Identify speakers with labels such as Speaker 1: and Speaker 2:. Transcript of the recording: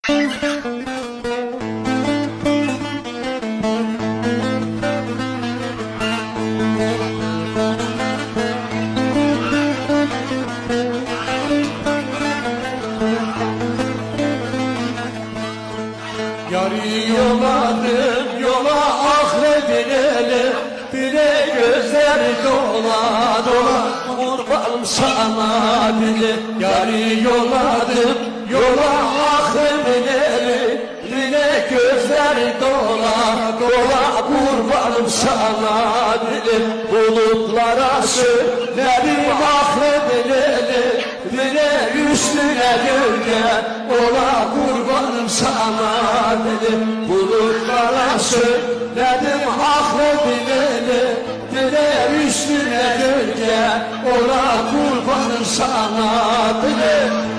Speaker 1: Yarı yolladım yola ahredin eli, dile gözler dola dola, kurbanım sana dile. Yarı yolladım yola ahredin eli, dile gözler dola dola, kurbanım sana dile. Bulutlara söylerim ahredin eli, dile üstüne gölge ola, kurbanım sana dedim. Bulutlara söyledim ahredin eli, dile üstüne gölge ola, kurbanım sana dedim.